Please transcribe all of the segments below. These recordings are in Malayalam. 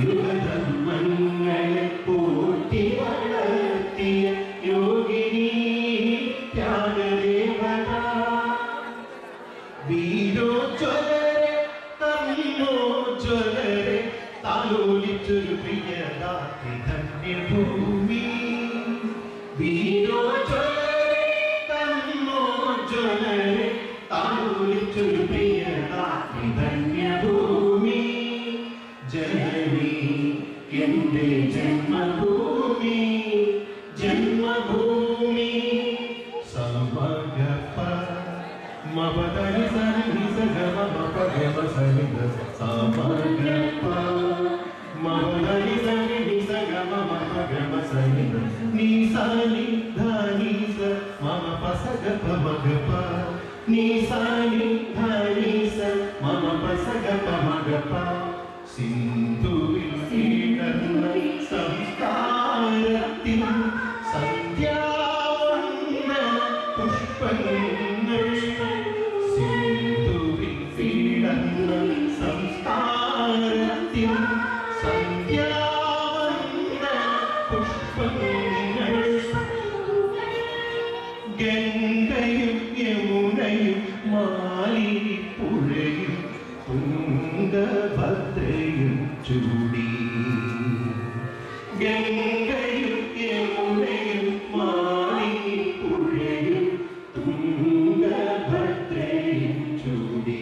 യുഗധർമ്മങ്ങളെ പോറ്റി വളർത്തിയ യോഗിനി ത്യാഗദേവത വീരോജ്വലരെ തന്നോജ്വലരെ താലോലിച്ചൊരു പ്രിയദാത്രി ധന്യഭൂമി വീരോജ്വലരെ തന്നോജ്വലരെ താലോലിച്ചൊരു പ്രിയദാത്രി ധന്യഭൂമി ജനനി എന്റെ ജന്മഭൂമി ജന്മഭൂമി സമഗപ മപദനി സനി സഗമ മപഗമ സനി സമഗപ മപദനി സനി സഗമ മപഗമ സനി നീ സനി ധനി സ മമ പസഗപ മഗപ നീ സനി ധനി സ മമ പസഗപ മഗപ സിന്ധുവിൽ കീഴന്ന സംസ്കാരത്തിൻ സന്ധ്യാവന്ന പുഷ്പങ്ങൾ സിന്ധുവിൽ കീഴന്ന സംസ്കാരത്തിൻ സന്ധ്യാവന്ന പുഷ്പങ്ങൾ ഗംഗയും യമുനയും മാലിപ്പുഴയും തുംഗഭദ്രയും ചൂടി ഗംഗയും യമുനയും മാലിപ്പുഴയും തുംഗഭദ്രയും ചൂടി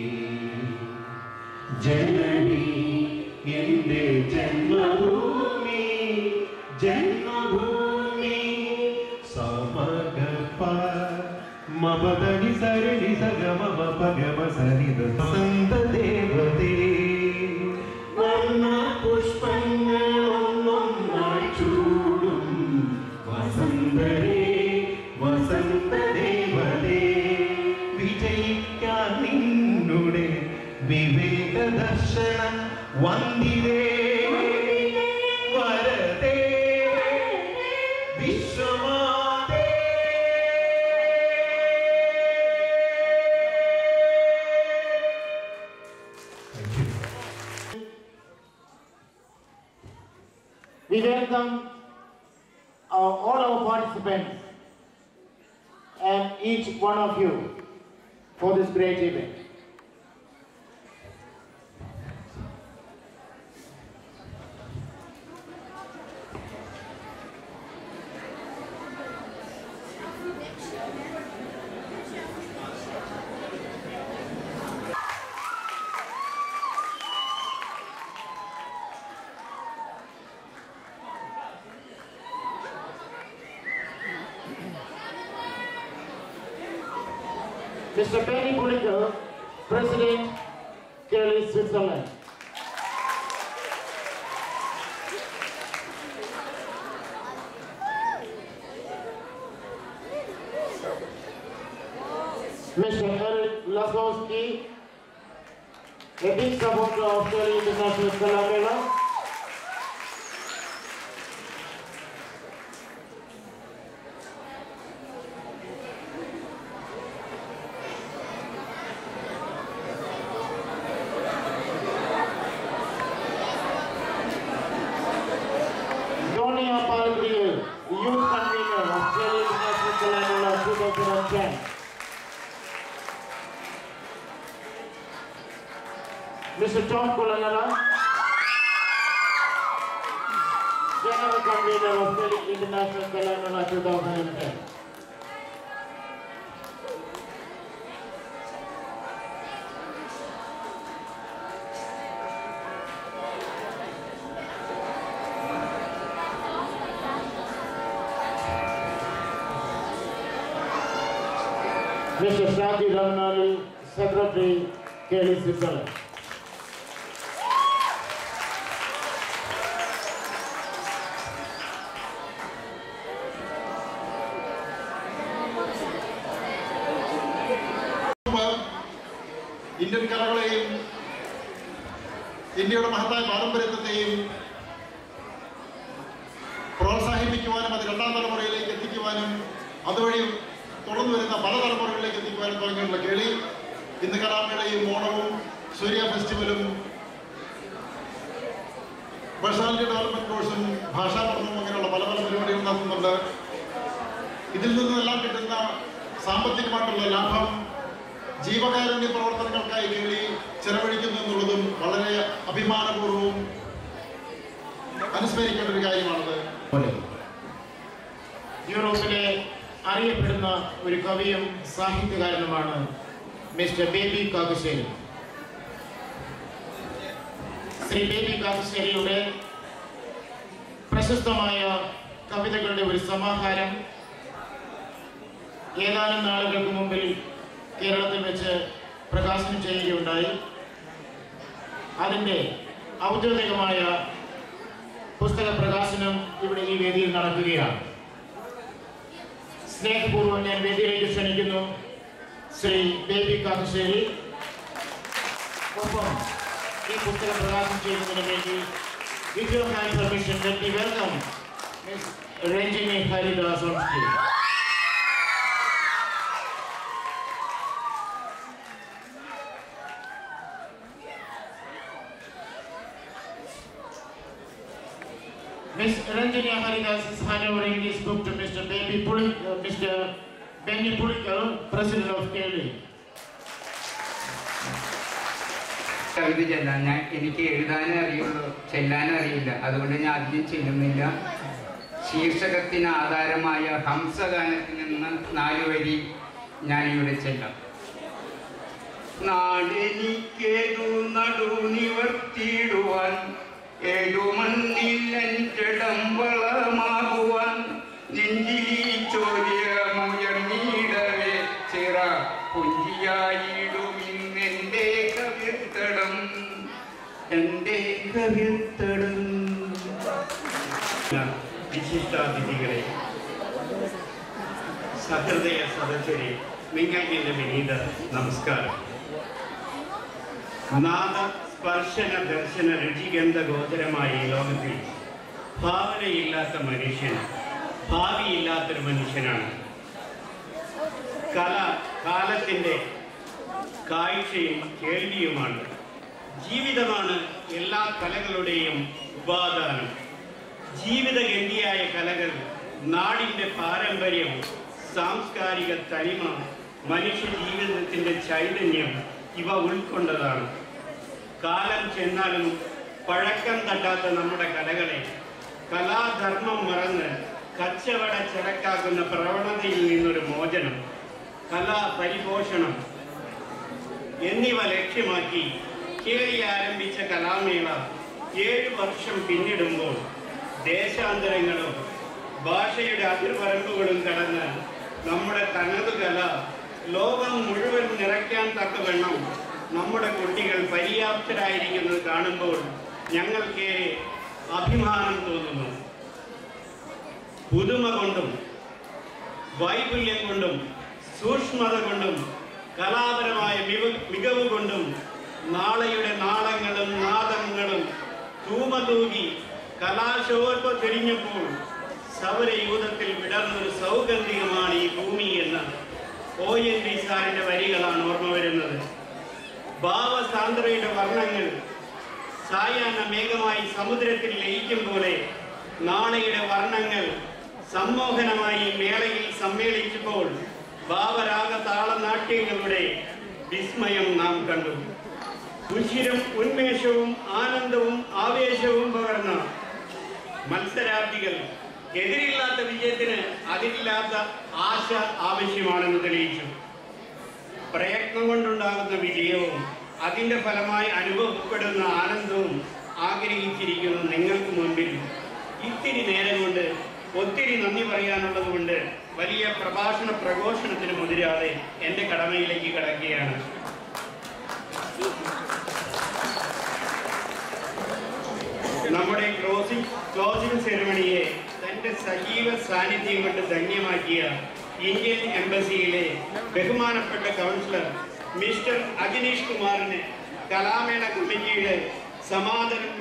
ജനനി എന്റെ ജന്മഭൂമി ജന്മഭൂമി സമഗപ മപദനി സരി സഗമ മപഗമ സനി വസന്ത ദേവതേ വർണ്ണ പുഷ്പങ്ങളൊന്നൊന്നായി ചൂടും വസന്തരേ വസന്ത ദേവതേ വിജയിക്കാൻ നിന്നുടെ വിവേക ദർശന വന്ദിതേ വരദേ വിശ്വമാതേ. We welcome all our participants and each one of you for this great event. Mr. Penny Bullinger, President, Kelly, Switzerland. Mr. Eric Lasowski, a big supporter of Kelly International Kalamela. Youth convener of Kelly International Kalamela 2010. Mr. Tom Kulanala, General Convener of Kelly International Kalamela 2010. Mr. Shadi Ramnali, Secretary, Kelly, Switzerland. Indian കലകളെയും ഇന്ത്യയുടെ മഹത്തായ പാരമ്പര്യത്തെയും പ്രോത്സാഹിപ്പിക്കുവാനും അത് രണ്ടാം തലമുറയിലേക്ക് എത്തിക്കുവാനും അതുവഴി തുടർന്നു വരുന്ന പല തലമുറകളിലേക്ക് എത്തിക്കുവാനും തുടങ്ങിയിട്ടുള്ള കേളി ഇന്ന് കലാമേളയും ഓണവും സൂര്യ ഫെസ്റ്റിവലും പേഴ്സണാലിറ്റി ഡെവലപ്മെന്റ് കോഴ്സും ഭാഷാ പഠനവും അങ്ങനെയുള്ള പല പല പരിപാടികൾ നടത്തുന്നുണ്ട്. ഇതിൽ നിന്നെല്ലാം കിട്ടുന്ന സാമ്പത്തികമായിട്ടുള്ള ലാഭം ജീവകാരുണ്യ പ്രവർത്തനങ്ങൾക്കായി കേളി ചെലവഴിക്കുന്നു എന്നുള്ളതും വളരെ അഭിമാനപൂർവ്വവും അനുസ്മരിക്കേണ്ട ഒരു കാര്യമാണത്. യൂറോപ്പിലെ അറിയപ്പെടുന്ന ഒരു കവിയും സാഹിത്യകാരനുമാണ് മിസ്റ്റർ ബേബി കാക്കശ്ശേരി. ശ്രീ ബേബി കാക്കശ്ശേരിയുടെ പ്രശസ്തമായ കവിതകളുടെ ഒരു സമാഹാരം ഏതാനും നാളുകൾക്ക് മുമ്പിൽ കേരളത്തിൽ വെച്ച് പ്രകാശനം ചെയ്യുകയുണ്ടായി. അതിൻ്റെ ഔദ്യോഗികമായ പുസ്തക പ്രകാശനം ഇവിടെ ഈ വേദിയിൽ നടക്കുകയാണ്. സ്നേഹപൂർവ്വം ഞാൻ വേദിയിലേക്ക് ക്ഷണിക്കുന്നു ശ്രീ ബേബി കാക്കശ്ശേരി. ഒപ്പം ഈ പുസ്തകം പ്രകാശനം ചെയ്യുന്നതിന് വേണ്ടി with your kind permission let me welcome miss Ranjini Haridas on stage. Miss Ranjini Haridas is handovering this book to Mr. Benny Pulikal, President of KLE. കവിത ചെല്ലാൻ എനിക്ക് എഴുതാനേ അറിയുള്ളൂ, ചെല്ലാനും അറിയില്ല. അതുകൊണ്ട് ഞാൻ അധികം ചെല്ലുന്നില്ല. ശീർഷകത്തിന് ആധാരമായ ഹംസഗാനത്തിൽ നിന്ന് 4 വരി ഞാനിവിടെ ചെല്ലാം. നാടെനിക്കേതു നടു നിവർത്തിയിടുവാൻ, ഏഴു മണ്ണിലഞ്ചടം വളമാകുവാൻ, നെഞ്ചിലീ ചോദ്യമുയർന്നീടവേ ചിറ പുഞ്ചിയായിടും ഇന്നെൻ്റെ കവിർത്തടം, എൻ്റെ കവിർത്തടം. വിശിഷ്ടാതിഥികളെ, സഹൃദയ സദസ്യരെ, നിങ്ങൾക്ക് എൻ്റെ വിനീത നമസ്കാരം. നാദ സ്പർശന ദർശന രുചിഗന്ധ ഗോചരമായ ഈ ലോകത്തിൽ ഭാവനയില്ലാത്ത മനുഷ്യൻ ഭാവിയില്ലാത്തൊരു മനുഷ്യനാണ്. കല കാലത്തിൻ്റെ കാഴ്ചയും കേൾവിയുമാണ്. ജീവിതമാണ് എല്ലാ കലകളുടെയും ഉപാദാനം. ജീവിതഗന്ധിയായ കലകൾ നാടിൻ്റെ പാരമ്പര്യം, സാംസ്കാരിക തനിമ, മനുഷ്യ ജീവിതത്തിൻ്റെ ചൈതന്യം ഇവ ഉൾക്കൊണ്ടതാണ്. കാലം ചെന്നാലും പഴക്കം തട്ടാത്ത നമ്മുടെ കലകളെ കലാധർമ്മം മറന്ന് കച്ചവട ചരക്കാക്കുന്ന പ്രവണതയിൽ നിന്നൊരു മോചനം, കലാ പരിപോഷണം എന്നിവ ലക്ഷ്യമാക്കി കേളി ആരംഭിച്ച കലാമേള 7 വർഷം പിന്നിടുമ്പോൾ ദേശാന്തരങ്ങളും ഭാഷയുടെ അതിർവരമ്പുകളും കടന്ന് നമ്മുടെ തനതു കല ലോകം മുഴുവൻ നിറയ്ക്കാൻ തക്കവണ്ണം നമ്മുടെ കുട്ടികൾ പര്യാപ്തരായിരിക്കുന്നത് കാണുമ്പോൾ ഞങ്ങൾക്കേറെ അഭിമാനം തോന്നുന്നു. പുതുമ കൊണ്ടും വൈപുല്യം കൊണ്ടും സൂക്ഷ്മത കൊണ്ടും കലാപരമായ മികവ് കൊണ്ടും നാളെയുടെ നാളങ്ങളും നാദങ്ങളും തൂമതൂകി കലാശോഭ തിരിഞ്ഞപ്പോൾ സൗരയൂഥത്തിൽ വിടർന്നൊരു സൗഗന്ധികമാണ് ഈ ഭൂമി എന്ന് ONV സാറിന്റെ വരികളാണ് ഓർമ്മ വരുന്നത്. ഭാവസാന്ദ്രയുടെ വർണ്ണങ്ങൾ സായാഹ്ന മേഘമായി സമുദ്രത്തിൽ ലയിക്കും പോലെ നാളെയുടെ വർണ്ണങ്ങൾ സമ്മോഹനമായി മേളയിൽ സമ്മേളിച്ചപ്പോൾ ഭാവരാഗ താളനാട്യങ്ങളുടെ വിസ്മയം നാം കണ്ടു. ഉശിരും ഉന്മേഷവും ആനന്ദവും ആവേശവും പകർന്ന മത്സരാർത്ഥികൾ എതിരില്ലാത്ത വിജയത്തിന് അതിരില്ലാത്ത ആശ ആവശ്യമാണെന്ന് തെളിയിച്ചു. പ്രയത്നം കൊണ്ടുണ്ടാകുന്ന വിജയവും അതിൻ്റെ ഫലമായി അനുഭവപ്പെടുന്ന ആനന്ദവും ആഗ്രഹിച്ചിരിക്കുന്ന നിങ്ങൾക്ക് മുൻപിൽ ഇത്തിരി നേരം കൊണ്ട് ഒത്തിരി നന്ദി പറയാനുള്ളത് കൊണ്ട് വലിയ പ്രഘോഷണത്തിന് മുതിരാതെ എൻ്റെ കടമയിലേക്ക് കടക്കുകയാണ്. നമ്മുടെ ക്ലോസിംഗ് സെറിമണിയെ തൻ്റെ സജീവ സാന്നിധ്യം കൊണ്ട് ധന്യമാക്കിയ ഇന്ത്യൻ എംബസിയിലെ ബഹുമാനപ്പെട്ട കൗൺസിലർ മിസ്റ്റർ അജനീഷ് കുമാറിന് കലാമേള കമ്മിറ്റിയുടെ സമാദരം